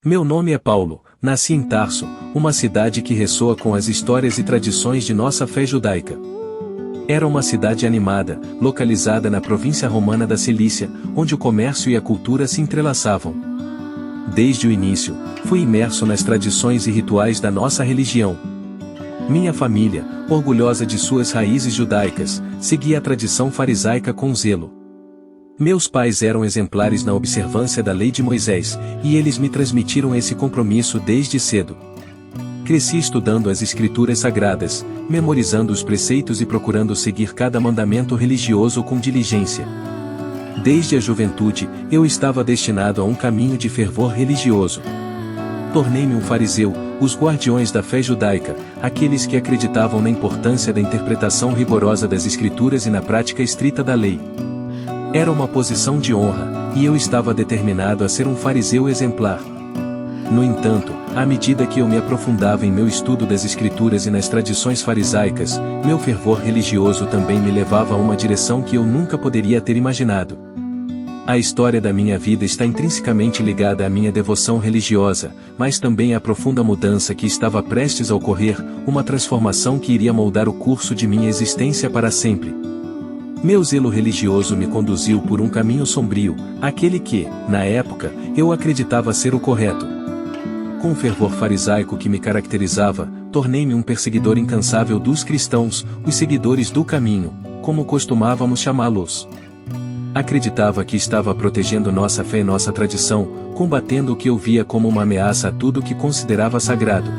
Meu nome é Paulo, nasci em Tarso, uma cidade que ressoa com as histórias e tradições de nossa fé judaica. Era uma cidade animada, localizada na província romana da Cilícia, onde o comércio e a cultura se entrelaçavam. Desde o início, fui imerso nas tradições e rituais da nossa religião. Minha família, orgulhosa de suas raízes judaicas, seguia a tradição farisaica com zelo. Meus pais eram exemplares na observância da lei de Moisés, e eles me transmitiram esse compromisso desde cedo. Cresci estudando as escrituras sagradas, memorizando os preceitos e procurando seguir cada mandamento religioso com diligência. Desde a juventude, eu estava destinado a um caminho de fervor religioso. Tornei-me um fariseu, os guardiões da fé judaica, aqueles que acreditavam na importância da interpretação rigorosa das escrituras e na prática estrita da lei. Era uma posição de honra, e eu estava determinado a ser um fariseu exemplar. No entanto, à medida que eu me aprofundava em meu estudo das escrituras e nas tradições farisaicas, meu fervor religioso também me levava a uma direção que eu nunca poderia ter imaginado. A história da minha vida está intrinsecamente ligada à minha devoção religiosa, mas também à profunda mudança que estava prestes a ocorrer, uma transformação que iria moldar o curso de minha existência para sempre. Meu zelo religioso me conduziu por um caminho sombrio, aquele que, na época, eu acreditava ser o correto. Com o fervor farisaico que me caracterizava, tornei-me um perseguidor incansável dos cristãos, os seguidores do caminho, como costumávamos chamá-los. Acreditava que estava protegendo nossa fé e nossa tradição, combatendo o que eu via como uma ameaça a tudo que considerava sagrado.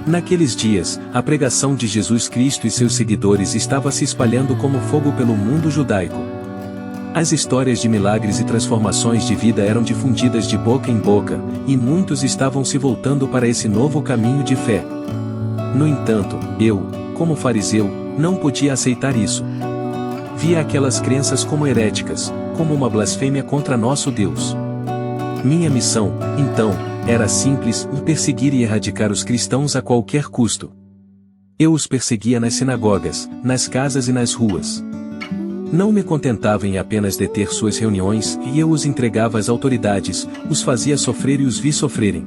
Naqueles dias, a pregação de Jesus Cristo e seus seguidores estava se espalhando como fogo pelo mundo judaico. As histórias de milagres e transformações de vida eram difundidas de boca em boca, e muitos estavam se voltando para esse novo caminho de fé. No entanto, eu, como fariseu, não podia aceitar isso. Via aquelas crenças como heréticas, como uma blasfêmia contra nosso Deus. Minha missão, então, era simples: perseguir e erradicar os cristãos a qualquer custo. Eu os perseguia nas sinagogas, nas casas e nas ruas. Não me contentava em apenas deter suas reuniões, e eu os entregava às autoridades, os fazia sofrer e os vi sofrerem.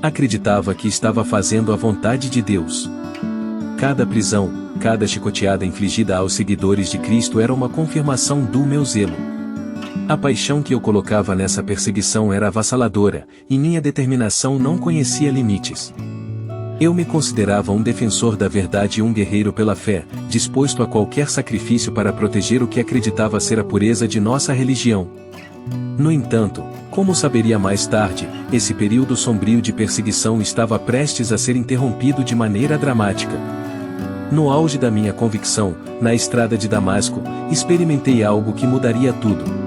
Acreditava que estava fazendo a vontade de Deus. Cada prisão, cada chicoteada infligida aos seguidores de Cristo era uma confirmação do meu zelo. A paixão que eu colocava nessa perseguição era avassaladora, e minha determinação não conhecia limites. Eu me considerava um defensor da verdade e um guerreiro pela fé, disposto a qualquer sacrifício para proteger o que acreditava ser a pureza de nossa religião. No entanto, como saberia mais tarde, esse período sombrio de perseguição estava prestes a ser interrompido de maneira dramática. No auge da minha convicção, na estrada de Damasco, experimentei algo que mudaria tudo.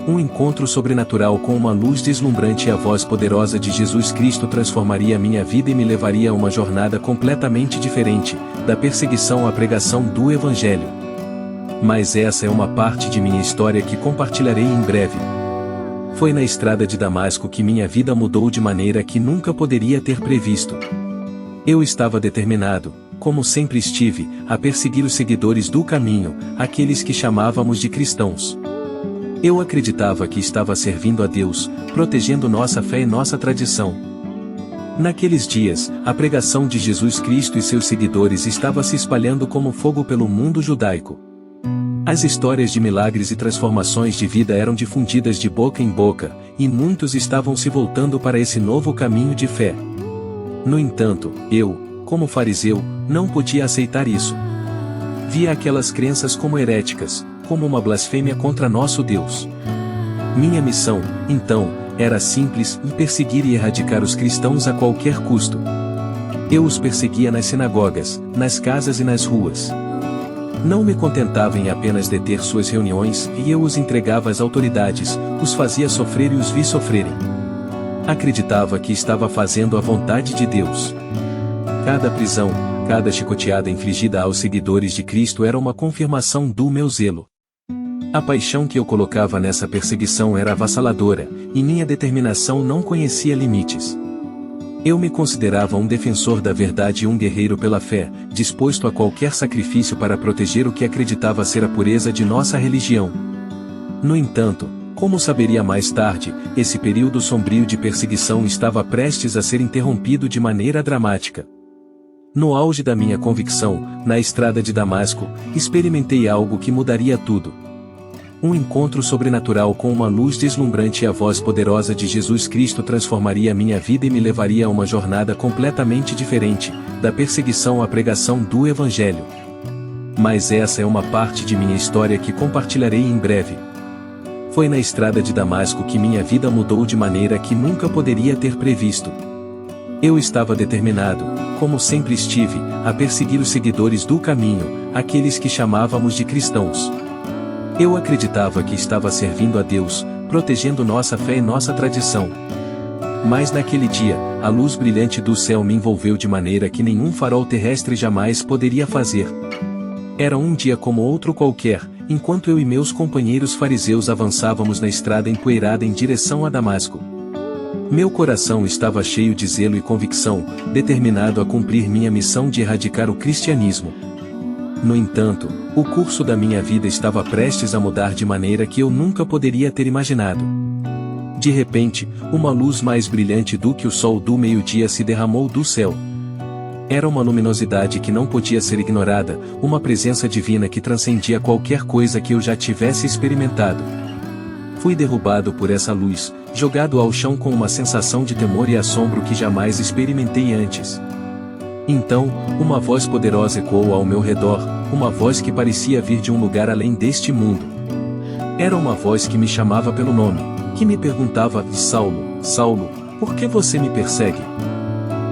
Um encontro sobrenatural com uma luz deslumbrante e a voz poderosa de Jesus Cristo transformaria minha vida e me levaria a uma jornada completamente diferente, da perseguição à pregação do Evangelho. Mas essa é uma parte de minha história que compartilharei em breve. Foi na estrada de Damasco que minha vida mudou de maneira que nunca poderia ter previsto. Eu estava determinado, como sempre estive, a perseguir os seguidores do caminho, aqueles que chamávamos de cristãos. Eu acreditava que estava servindo a Deus, protegendo nossa fé e nossa tradição. Naqueles dias, a pregação de Jesus Cristo e seus seguidores estava se espalhando como fogo pelo mundo judaico. As histórias de milagres e transformações de vida eram difundidas de boca em boca, e muitos estavam se voltando para esse novo caminho de fé. No entanto, eu, como fariseu, não podia aceitar isso. Via aquelas crenças como heréticas, como uma blasfêmia contra nosso Deus. Minha missão, então, era simples: perseguir e erradicar os cristãos a qualquer custo. Eu os perseguia nas sinagogas, nas casas e nas ruas. Não me contentava em apenas deter suas reuniões, e eu os entregava às autoridades, os fazia sofrer e os vi sofrerem. Acreditava que estava fazendo a vontade de Deus. Cada prisão, cada chicoteada infligida aos seguidores de Cristo era uma confirmação do meu zelo. A paixão que eu colocava nessa perseguição era avassaladora, e minha determinação não conhecia limites. Eu me considerava um defensor da verdade e um guerreiro pela fé, disposto a qualquer sacrifício para proteger o que acreditava ser a pureza de nossa religião. No entanto, Como saberia mais tarde, esse período sombrio de perseguição estava prestes a ser interrompido de maneira dramática. No auge da minha convicção, na estrada de Damasco, experimentei algo que mudaria tudo. Um encontro sobrenatural com uma luz deslumbrante e a voz poderosa de Jesus Cristo transformaria minha vida e me levaria a uma jornada completamente diferente, da perseguição à pregação do Evangelho. Mas essa é uma parte de minha história que compartilharei em breve. Foi na estrada de Damasco que minha vida mudou de maneira que nunca poderia ter previsto. Eu estava determinado, como sempre estive, a perseguir os seguidores do caminho, aqueles que chamávamos de cristãos. Eu acreditava que estava servindo a Deus, protegendo nossa fé e nossa tradição. Mas naquele dia, a luz brilhante do céu me envolveu de maneira que nenhum farol terrestre jamais poderia fazer. Era um dia como outro qualquer, enquanto eu e meus companheiros fariseus avançávamos na estrada empoeirada em direção a Damasco. Meu coração estava cheio de zelo e convicção, determinado a cumprir minha missão de erradicar o cristianismo. No entanto, o curso da minha vida estava prestes a mudar de maneira que eu nunca poderia ter imaginado. De repente, uma luz mais brilhante do que o sol do meio-dia se derramou do céu. Era uma luminosidade que não podia ser ignorada, uma presença divina que transcendia qualquer coisa que eu já tivesse experimentado. Fui derrubado por essa luz, jogado ao chão com uma sensação de temor e assombro que jamais experimentei antes. Então, uma voz poderosa ecoou ao meu redor, uma voz que parecia vir de um lugar além deste mundo. Era uma voz que me chamava pelo nome, que me perguntava: Saulo, Saulo, por que você me persegue?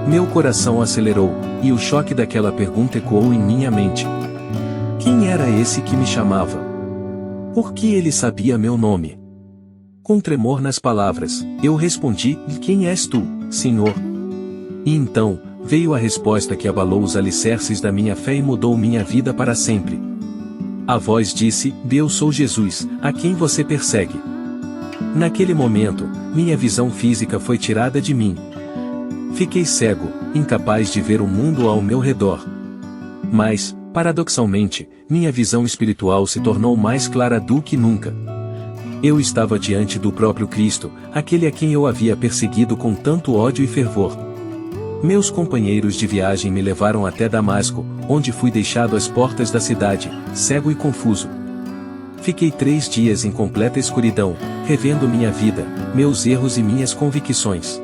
Meu coração acelerou, e o choque daquela pergunta ecoou em minha mente. Quem era esse que me chamava? Por que ele sabia meu nome? Com tremor nas palavras, eu respondi: Quem és tu, Senhor? E então, veio a resposta que abalou os alicerces da minha fé e mudou minha vida para sempre. A voz disse: Eu sou Jesus, a quem você persegue. Naquele momento, minha visão física foi tirada de mim. Fiquei cego, incapaz de ver o mundo ao meu redor. Mas, paradoxalmente, minha visão espiritual se tornou mais clara do que nunca. Eu estava diante do próprio Cristo, aquele a quem eu havia perseguido com tanto ódio e fervor. Meus companheiros de viagem me levaram até Damasco, onde fui deixado às portas da cidade, cego e confuso. Fiquei 3 dias em completa escuridão, revendo minha vida, meus erros e minhas convicções.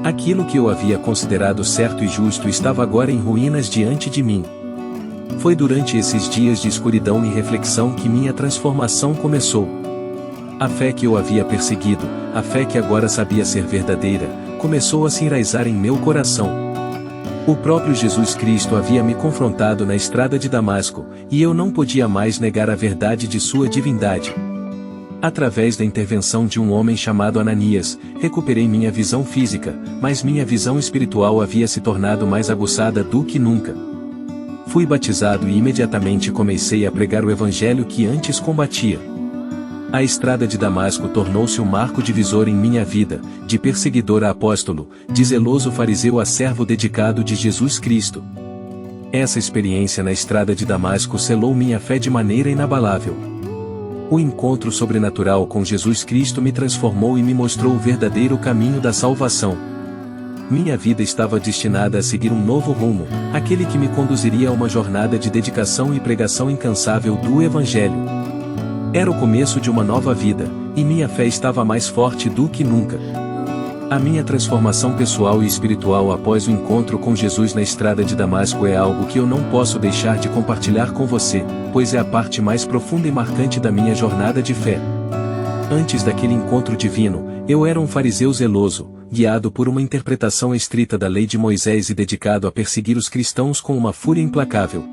Aquilo que eu havia considerado certo e justo estava agora em ruínas diante de mim. Foi durante esses dias de escuridão e reflexão que minha transformação começou. A fé que eu havia perseguido, a fé que agora sabia ser verdadeira, começou a se enraizar em meu coração. O próprio Jesus Cristo havia me confrontado na estrada de Damasco, e eu não podia mais negar a verdade de sua divindade. Através da intervenção de um homem chamado Ananias, recuperei minha visão física, mas minha visão espiritual havia se tornado mais aguçada do que nunca. Fui batizado e imediatamente comecei a pregar o evangelho que antes combatia. A estrada de Damasco tornou-se um marco divisor em minha vida, de perseguidor a apóstolo, de zeloso fariseu a servo dedicado de Jesus Cristo. Essa experiência na estrada de Damasco selou minha fé de maneira inabalável. O encontro sobrenatural com Jesus Cristo me transformou e me mostrou o verdadeiro caminho da salvação. Minha vida estava destinada a seguir um novo rumo, aquele que me conduziria a uma jornada de dedicação e pregação incansável do Evangelho. Era o começo de uma nova vida, e minha fé estava mais forte do que nunca. A minha transformação pessoal e espiritual após o encontro com Jesus na estrada de Damasco é algo que eu não posso deixar de compartilhar com você, pois é a parte mais profunda e marcante da minha jornada de fé. Antes daquele encontro divino, eu era um fariseu zeloso, guiado por uma interpretação estrita da lei de Moisés e dedicado a perseguir os cristãos com uma fúria implacável.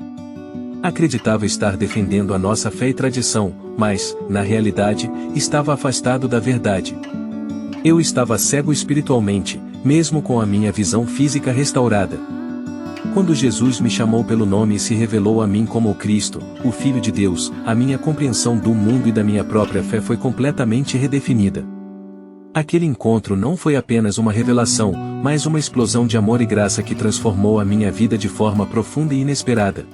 Acreditava estar defendendo a nossa fé e tradição, mas, na realidade, estava afastado da verdade. Eu estava cego espiritualmente, mesmo com a minha visão física restaurada. Quando Jesus me chamou pelo nome e se revelou a mim como o Cristo, o Filho de Deus, a minha compreensão do mundo e da minha própria fé foi completamente redefinida. Aquele encontro não foi apenas uma revelação, mas uma explosão de amor e graça que transformou a minha vida de forma profunda e inesperada.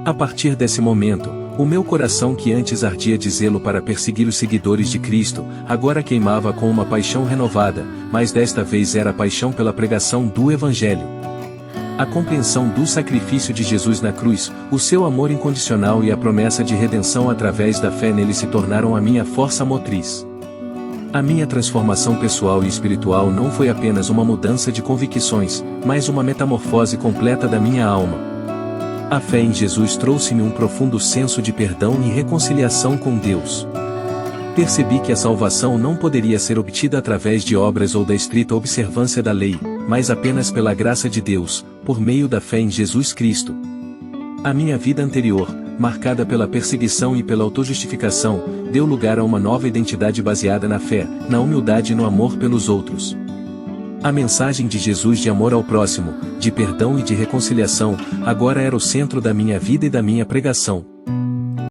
A partir desse momento, O meu coração, que antes ardia de zelo para perseguir os seguidores de Cristo, agora queimava com uma paixão renovada, mas desta vez era a paixão pela pregação do Evangelho. A compreensão do sacrifício de Jesus na cruz, o seu amor incondicional e a promessa de redenção através da fé nele se tornaram a minha força motriz. A minha transformação pessoal e espiritual não foi apenas uma mudança de convicções, mas uma metamorfose completa da minha alma. A fé em Jesus trouxe-me um profundo senso de perdão e reconciliação com Deus. Percebi que a salvação não poderia ser obtida através de obras ou da estrita observância da lei, mas apenas pela graça de Deus, por meio da fé em Jesus Cristo. A minha vida anterior, marcada pela perseguição e pela autojustificação, deu lugar a uma nova identidade baseada na fé, na humildade e no amor pelos outros. A mensagem de Jesus de amor ao próximo, de perdão e de reconciliação, agora era o centro da minha vida e da minha pregação.